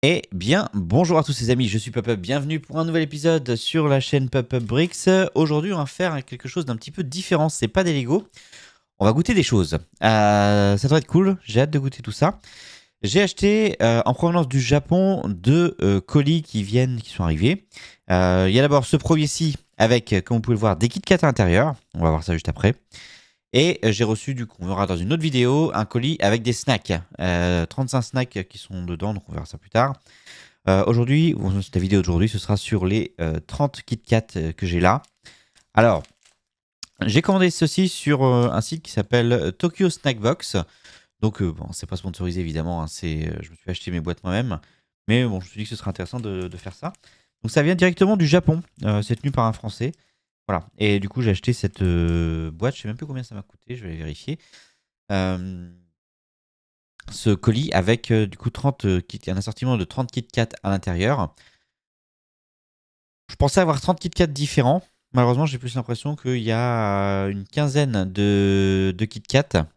Eh bien, bonjour à tous les amis, je suis Pop-Up, bienvenue pour un nouvel épisode sur la chaîne Pop-Up Bricks. Aujourd'hui, on va faire quelque chose d'un petit peu différent, c'est pas des Lego, on va goûter des choses. Ça devrait être cool, j'ai hâte de goûter tout ça. J'ai acheté en provenance du Japon deux colis qui sont arrivés. Il y a d'abord ce premier-ci avec, comme vous pouvez le voir, des Kit Kat à l'intérieur, on va voir ça juste après. Et j'ai reçu, du coup, on verra dans une autre vidéo, un colis avec des snacks. 35 snacks qui sont dedans, donc on verra ça plus tard. Aujourd'hui, la vidéo d'aujourd'hui, ce sera sur les 30 Kit Kat que j'ai là. Alors, j'ai commandé ceci sur un site qui s'appelle Tokyo Snack Box. Donc, bon, c'est pas sponsorisé évidemment, hein, je me suis acheté mes boîtes moi-même. Mais bon, je me suis dit que ce serait intéressant de faire ça. Donc, ça vient directement du Japon. C'est tenu par un Français. Voilà. Et du coup, j'ai acheté cette boîte. Je sais même plus combien ça m'a coûté. Je vais vérifier. Euh, Ce colis avec du coup 30 un assortiment de 30 Kit Kat à l'intérieur. Je pensais avoir 30 Kit Kat différents. Malheureusement, j'ai plus l'impression qu'il y a une quinzaine de Kit Kat.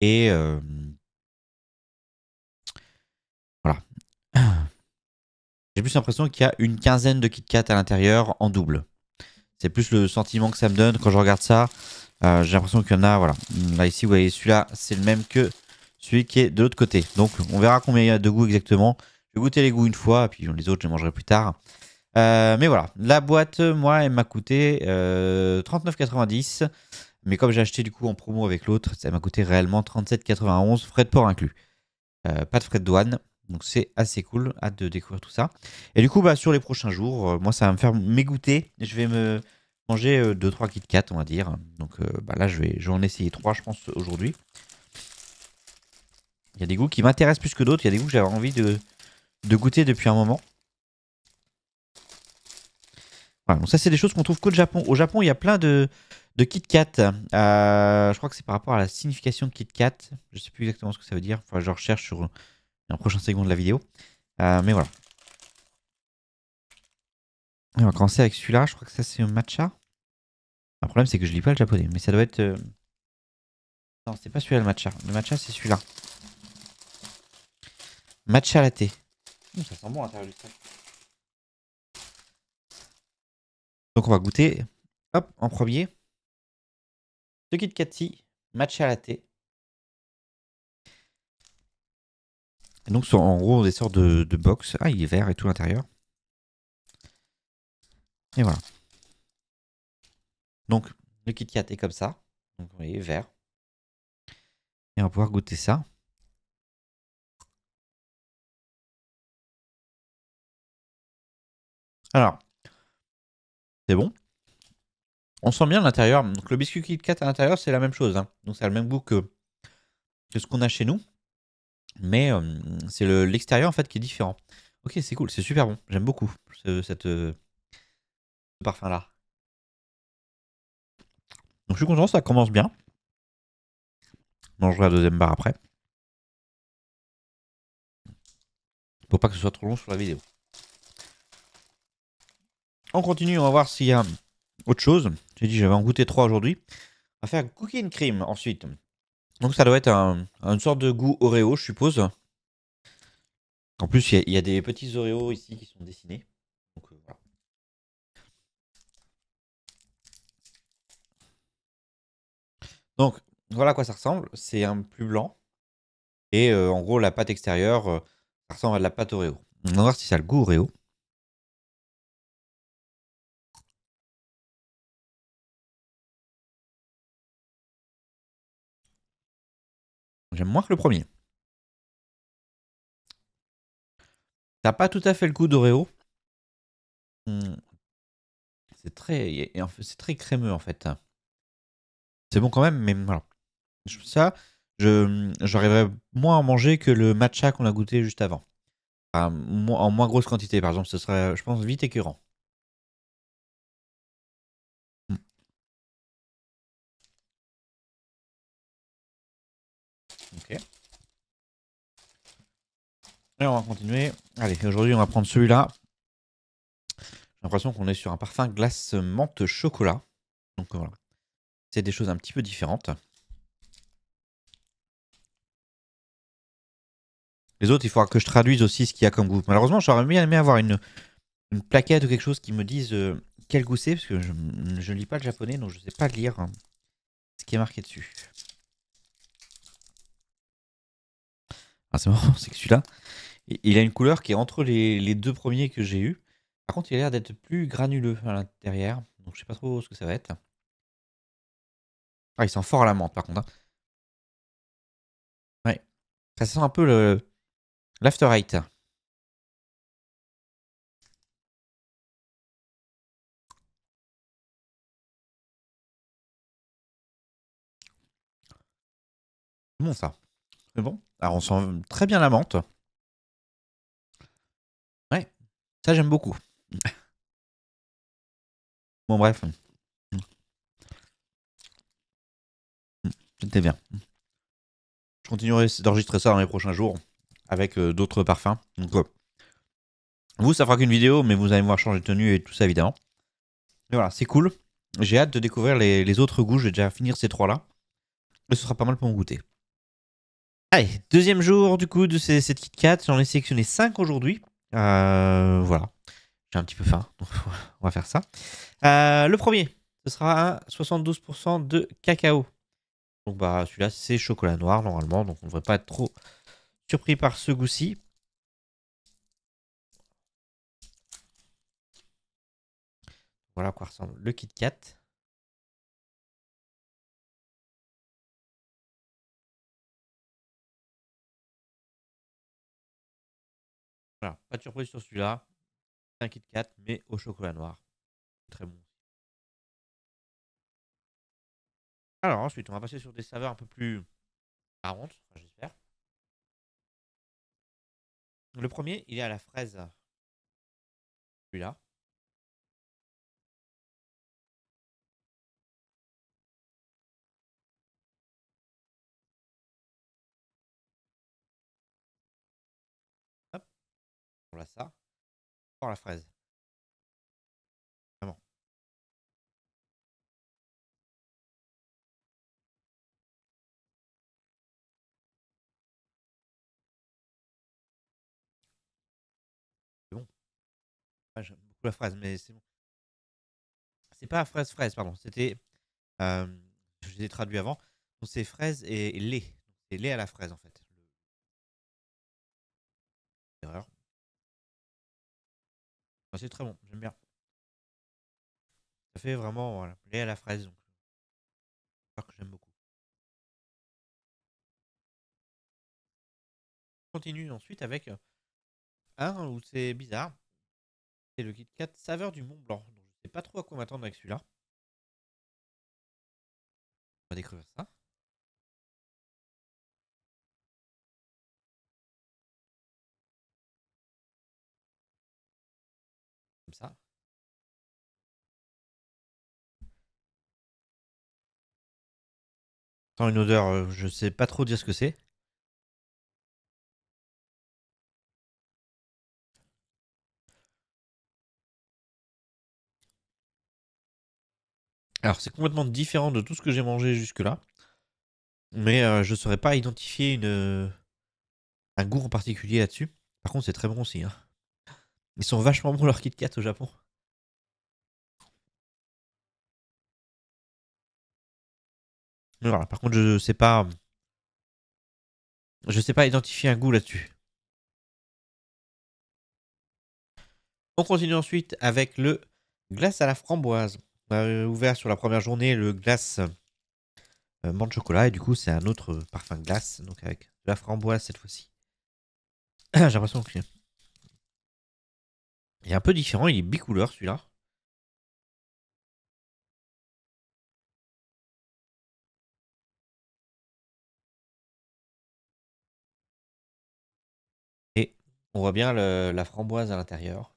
Et voilà. J'ai plus l'impression qu'il y a une quinzaine de Kit Kat à l'intérieur en double. C'est plus le sentiment que ça me donne quand je regarde ça. J'ai l'impression qu'il y en a, voilà. Là, ici, vous voyez, celui-là, c'est le même que celui qui est de l'autre côté. Donc, on verra combien il y a de goûts exactement. Je vais goûter les goûts une fois, puis les autres, je les mangerai plus tard. Mais voilà, la boîte, moi, elle m'a coûté 39,90. Mais comme j'ai acheté du coup en promo avec l'autre, ça m'a coûté réellement 37,91, frais de port inclus. Pas de frais de douane. Donc c'est assez cool, hâte de découvrir tout ça. Et du coup, bah, sur les prochains jours, moi, ça va me faire m'égoutter. Je vais me manger 2-3 Kit Kat, on va dire. Donc bah, là, je vais en essayer 3, je pense, aujourd'hui. Il y a des goûts qui m'intéressent plus que d'autres. Il y a des goûts que j'avais envie de goûter depuis un moment. Voilà, donc ça, c'est des choses qu'on trouve qu'au Japon. Au Japon, il y a plein de Kit Kat. Je crois que c'est par rapport à la signification de Kit Kat. Je sais plus exactement ce que ça veut dire. Enfin, je recherche sur un prochain segment de la vidéo. Mais voilà. Et on va commencer avec celui-là. Je crois que ça, c'est un matcha. Le problème, c'est que je lis pas le japonais. Mais ça doit être... Non, c'est pas celui-là, le matcha. Le matcha, c'est celui-là. Matcha latte. Ça sent bon à l'intérieur du sac. Donc, on va goûter. Hop, en premier. Ce Kit Kat-ci, matcha latte. Et donc, sont en gros des sortes de box. Ah, il est vert et tout l'intérieur. Et voilà. Donc, le Kit Kat est comme ça. Donc, vous voyez, vert. Et on va pouvoir goûter ça. Alors, c'est bon. On sent bien l'intérieur. Donc, le biscuit Kit Kat à l'intérieur, c'est la même chose, hein. Donc, ça a le même goût que ce qu'on a chez nous. Mais c'est l'extérieur, en fait, qui est différent. Ok, c'est cool. C'est super bon. J'aime beaucoup ce parfum-là. Donc, je suis content. Ça commence bien. Je mangerai la deuxième barre après. Pour pas que ce soit trop long sur la vidéo. On continue. On va voir s'il y a autre chose. J'ai dit j'avais en goûté 3 aujourd'hui. On va faire cookie and cream ensuite. Donc ça doit être une sorte de goût Oreo, je suppose. En plus, il y a des petits Oreos ici qui sont dessinés. Donc voilà. Donc voilà à quoi ça ressemble. C'est un plus blanc. Et en gros, la pâte extérieure, ça ressemble à de la pâte Oreo. On va voir si ça a le goût Oreo. J'aime moins que le premier. Ça n'a pas tout à fait le goût d'Oreo. Hmm, c'est très crémeux en fait. C'est bon quand même, mais voilà. Ça, j'arriverais moins à en manger que le matcha qu'on a goûté juste avant. Enfin, en moins grosse quantité, par exemple, ce serait, je pense, vite écœurant. Hmm. Ok. Et on va continuer. Allez, aujourd'hui, on va prendre celui-là. J'ai l'impression qu'on est sur un parfum glace menthe chocolat. Donc voilà. C'est des choses un petit peu différentes. Les autres, il faudra que je traduise aussi ce qu'il y a comme goût. Malheureusement, j'aurais bien aimé avoir une plaquette ou quelque chose qui me dise quel goût c'est, parce que je ne lis pas le japonais, donc je ne sais pas lire ce qui est marqué dessus. Ah, c'est marrant, c'est que celui-là, il a une couleur qui est entre les deux premiers que j'ai eus. Par contre, il a l'air d'être plus granuleux à l'intérieur, donc je sais pas trop ce que ça va être. Ah, il sent fort à la menthe par contre, hein. Ouais. Ça sent un peu l'After Eight. C'est bon ça. C'est bon. Alors on sent très bien la menthe. Ouais. Ça j'aime beaucoup. Bon bref. C'était bien. Je continuerai d'enregistrer ça dans les prochains jours avec d'autres parfums. Donc, vous, ça fera qu'une vidéo, mais vous allez me voir changer de tenue et tout ça évidemment. Mais voilà, c'est cool. J'ai hâte de découvrir les autres goûts. Je vais déjà finir ces trois-là. Et ce sera pas mal pour mon goûter. Allez, deuxième jour du coup de cette Kit Kat. J'en ai sélectionné 5 aujourd'hui. Voilà. J'ai un petit peu faim, donc on va faire ça. Le premier, ce sera un 72% de cacao. Donc bah celui-là c'est chocolat noir normalement, donc on ne devrait pas être trop surpris par ce goût-ci. Voilà à quoi ressemble le Kit Kat. Voilà, pas de surprise sur celui-là. C'est un Kit Kat, mais au chocolat noir. Très bon. Alors ensuite, on va passer sur des saveurs un peu plus marrantes, enfin, j'espère. Le premier, il est à la fraise. Celui-là. Hop, voilà ça. Pour la fraise. Vraiment. C'est bon. Ah, j'aime beaucoup la fraise, mais c'est bon. C'est pas fraise fraise, pardon. C'était. euh, je l'ai traduit avant. Donc c'est fraise et lait. C'est lait à la fraise en fait. Erreur. Ah, c'est très bon, j'aime bien. Ça fait vraiment voilà, lait à la fraise. Donc, que j'aime beaucoup. On continue ensuite avec un où c'est bizarre. C'est le Kit Kat saveur du Mont Blanc. Donc, je sais pas trop à quoi m'attendre avec celui-là. On va découvrir ça. Comme ça. Sans une odeur, je sais pas trop dire ce que c'est. Alors c'est complètement différent de tout ce que j'ai mangé jusque-là. Mais je ne saurais pas identifier un goût en particulier là-dessus. Par contre, c'est très bon aussi, hein. Ils sont vachement bons leurs Kit Kat au Japon. Mais voilà, par contre, je sais pas identifier un goût là-dessus. On continue ensuite avec le glace à la framboise. On a ouvert sur la première journée le glace menthe chocolat et du coup c'est un autre parfum de glace, donc avec de la framboise cette fois-ci. J'ai l'impression qu'il est un peu différent, il est bicouleur celui-là. Et on voit bien la framboise à l'intérieur.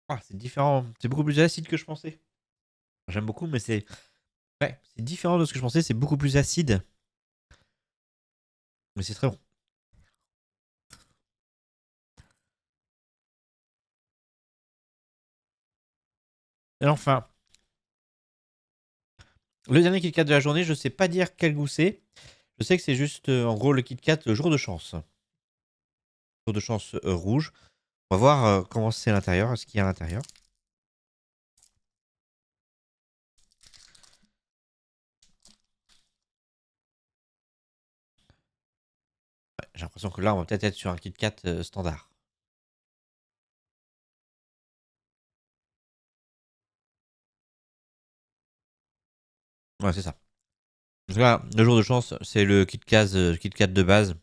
Ah, c'est différent, c'est beaucoup plus acide que je pensais. J'aime beaucoup, mais c'est ouais, c'est différent de ce que je pensais, c'est beaucoup plus acide, mais c'est très bon. Et enfin, Le dernier Kit Kat de la journée, je sais pas dire quel goût c'est. Je sais que c'est juste, en gros, le Kit Kat le jour de chance. Jour de chance rouge. On va voir comment c'est à l'intérieur, ce qu'il y a à l'intérieur. Ouais, j'ai l'impression que là, on va peut-être être sur un Kit Kat standard. Ouais, c'est ça. En tout cas, le jour de chance, c'est le Kit Kat de base.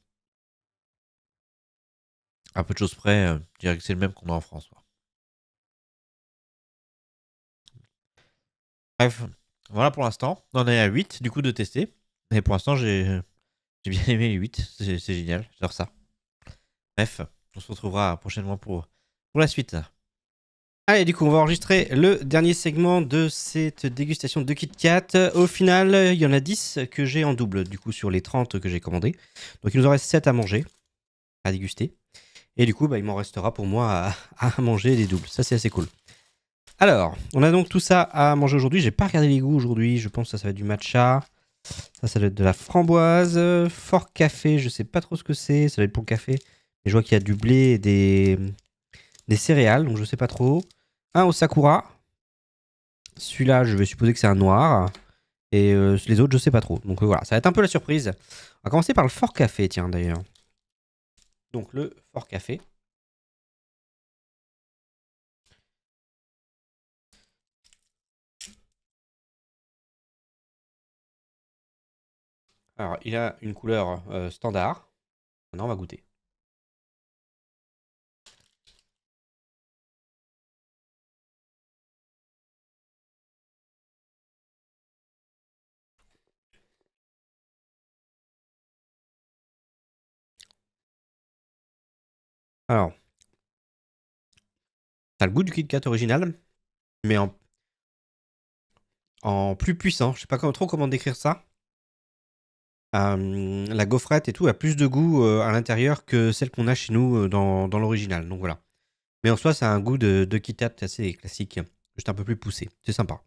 À peu de choses près, je dirais que c'est le même qu'on a en France. Ouais. Bref, voilà pour l'instant. On en est à 8 du coup de tester. Et pour l'instant, j'ai bien aimé les 8. C'est génial. J'adore ça. Bref, on se retrouvera prochainement pour la suite. Allez, du coup, on va enregistrer le dernier segment de cette dégustation de Kit Kat. Au final, il y en a 10 que j'ai en double, du coup, sur les 30 que j'ai commandés. Donc, il nous en reste 7 à manger, à déguster. Et du coup, bah, il m'en restera pour moi à manger des doubles. Ça, c'est assez cool. Alors, on a donc tout ça à manger aujourd'hui. J'ai pas regardé les goûts aujourd'hui. Je pense que ça va être du matcha. Ça va être de la framboise. Fort café, je sais pas trop ce que c'est. Ça va être pour le café. Mais je vois qu'il y a du blé et des céréales, donc je sais pas trop. Un au sakura. Celui-là, je vais supposer que c'est un noir. Et les autres, je sais pas trop. Donc voilà, ça va être un peu la surprise. On va commencer par le fort café, tiens, d'ailleurs. Donc le fort café. Alors, il a une couleur standard. Maintenant, on va goûter. Alors, t'as le goût du Kit Kat original, mais en plus puissant. Je sais pas trop comment décrire ça. La gaufrette et tout a plus de goût à l'intérieur que celle qu'on a chez nous dans l'original. Donc voilà. Mais en soi, ça a un goût de Kit Kat assez classique. Juste un peu plus poussé. C'est sympa.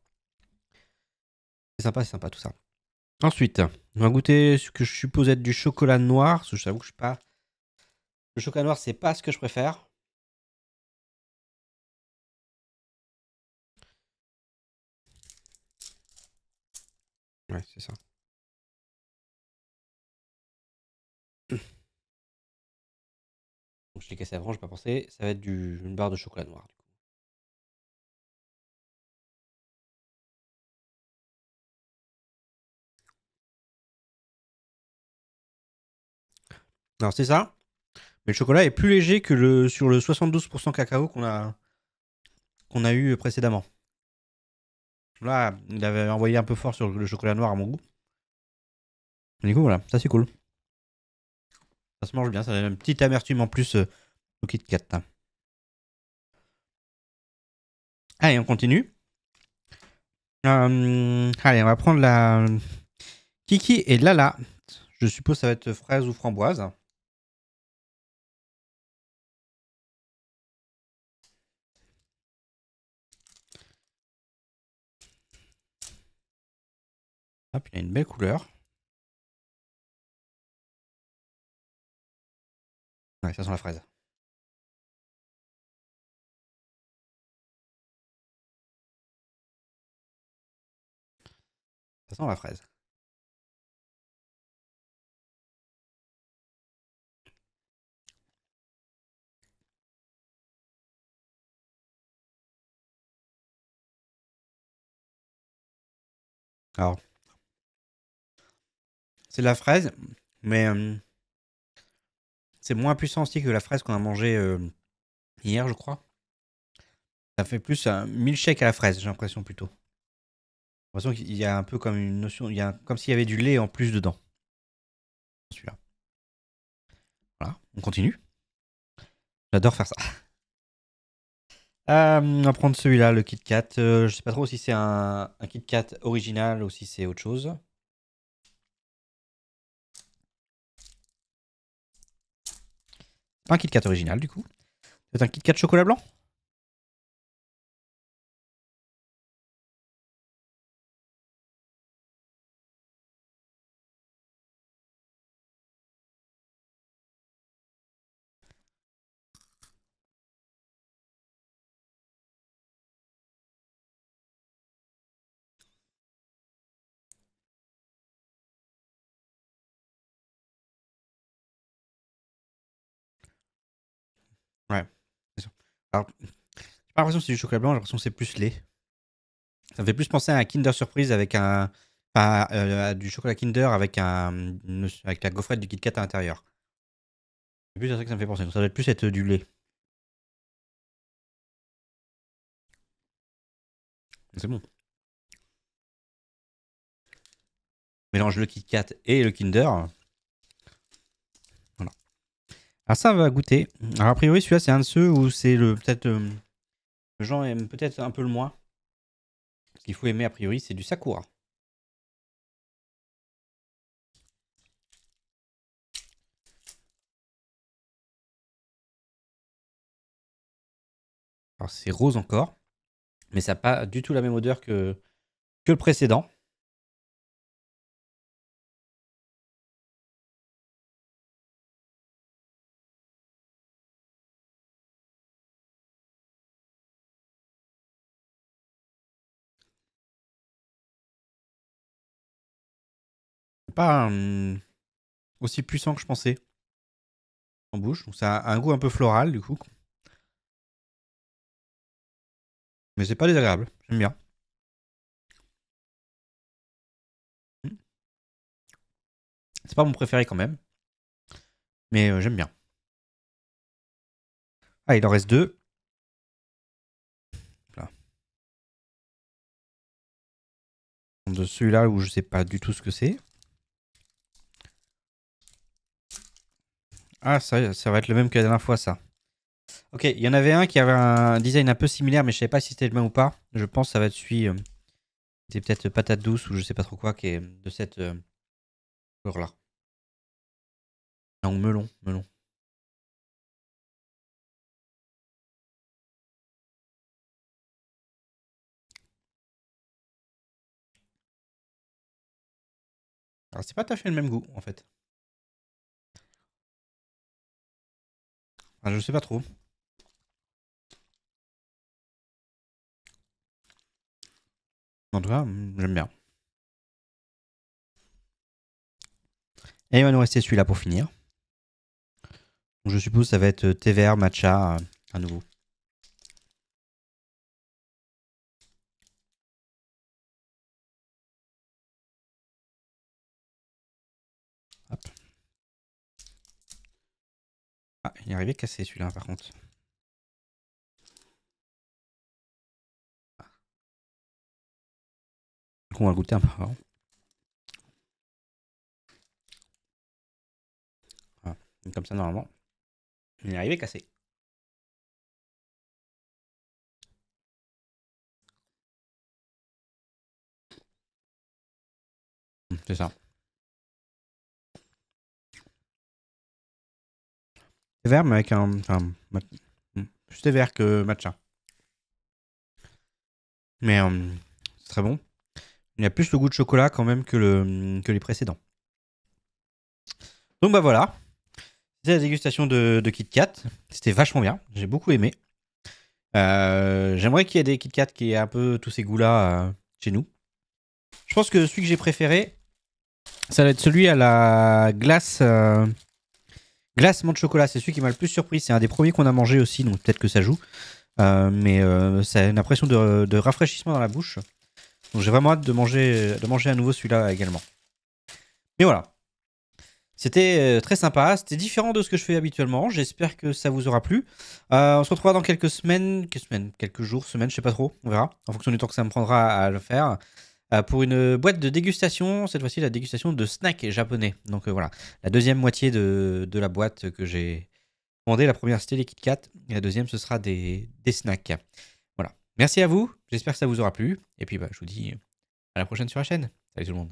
C'est sympa tout ça. Ensuite, on va goûter ce que je suppose être du chocolat noir. Parce que je t'avoue que je suis pas. Le chocolat noir, c'est pas ce que je préfère. Ouais, c'est ça. Donc je l'ai cassé avant, j'ai pas pensé. Ça va être une barre de chocolat noir. Du coup. Alors c'est ça. Mais le chocolat est plus léger que sur le 72% cacao qu'on a eu précédemment. Là, il avait envoyé un peu fort sur le chocolat noir à mon goût. Du coup, voilà, ça c'est cool. Ça se mange bien, ça a une petite amertume en plus au Kit Kat. Allez, on continue. Allez, on va prendre la Kiki et Lala. Je suppose que ça va être fraise ou framboise. Hop, il a une belle couleur. Ouais, ça sent la fraise. Ça sent la fraise. Alors, c'est de la fraise, mais c'est moins puissant aussi que la fraise qu'on a mangée hier, je crois. Ça fait plus un milkshake à la fraise, j'ai l'impression plutôt. J'ai l'impression qu'il y a un peu comme une notion, comme s'il y avait du lait en plus dedans. Celui-là. Voilà, on continue. J'adore faire ça. On va prendre celui-là, le Kit Kat. Je sais pas trop si c'est un Kit Kat original ou si c'est autre chose. Pas un Kit Kat original du coup. C'est un Kit Kat chocolat blanc. Alors, j'ai pas l'impression que c'est du chocolat blanc, j'ai l'impression que c'est plus lait. Ça me fait plus penser à un Kinder Surprise avec un. Enfin, à du chocolat Kinder avec avec la gaufrette du Kit Kat à l'intérieur. C'est plus à ça que ça me fait penser. Donc ça doit être plus être du lait. C'est bon. Mélange le Kit Kat et le Kinder. Voilà. Alors ça, on va goûter. Alors a priori, celui-là, c'est un de ceux où c'est le peut-être les gens aiment peut-être un peu le moins. Ce qu'il faut aimer a priori, c'est du Sakura. Alors c'est rose encore, mais ça n'a pas du tout la même odeur que le précédent. Pas aussi puissant que je pensais en bouche. Donc ça a un goût un peu floral du coup. Mais c'est pas désagréable. J'aime bien. C'est pas mon préféré quand même. Mais j'aime bien. Ah, il en reste deux. Là. De celui-là où je sais pas du tout ce que c'est. Ah, ça va être le même que la dernière fois, ça. Ok, il y en avait un qui avait un design un peu similaire, mais je savais pas si c'était le même ou pas. Je pense que ça va être celui. C'est peut-être patate douce ou je sais pas trop quoi qui est de cette couleur-là. Non, melon, melon. Alors c'est pas tout à fait le même goût en fait. Enfin, je sais pas trop. En tout cas, j'aime bien. Et il va nous rester celui-là pour finir. Donc, je suppose que ça va être thé vert, matcha à nouveau. Hop. Ah, il est arrivé cassé celui-là par contre. Du coup, on va le goûter un peu avant. Voilà. Comme ça, normalement. Il est arrivé cassé. C'est ça. Thé vert, mais avec un. Enfin, plus thé vert que matcha. Mais c'est très bon. Il y a plus le goût de chocolat quand même que les précédents. Donc bah voilà. C'était la dégustation de Kit Kat. C'était vachement bien. J'ai beaucoup aimé. J'aimerais qu'il y ait des Kit Kat qui aient un peu tous ces goûts-là chez nous. Je pense que celui que j'ai préféré, ça va être celui à la glace. Glace menthe chocolat. C'est celui qui m'a le plus surpris. C'est un des premiers qu'on a mangé aussi, donc peut-être que ça joue. Mais ça a une impression de rafraîchissement dans la bouche. Donc j'ai vraiment hâte de manger à nouveau celui-là également. Mais voilà. C'était très sympa, c'était différent de ce que je fais habituellement. J'espère que ça vous aura plu. On se retrouvera dans quelques semaines, quelques jours, semaines, je sais pas trop, on verra, en fonction du temps que ça me prendra à le faire. Pour une boîte de dégustation, cette fois-ci la dégustation de snacks japonais. Donc voilà, la deuxième moitié de la boîte que j'ai commandée. La première c'était les Kit Kat, et la deuxième ce sera des snacks. Voilà, merci à vous, j'espère que ça vous aura plu. Et puis bah, je vous dis à la prochaine sur la chaîne. Salut tout le monde.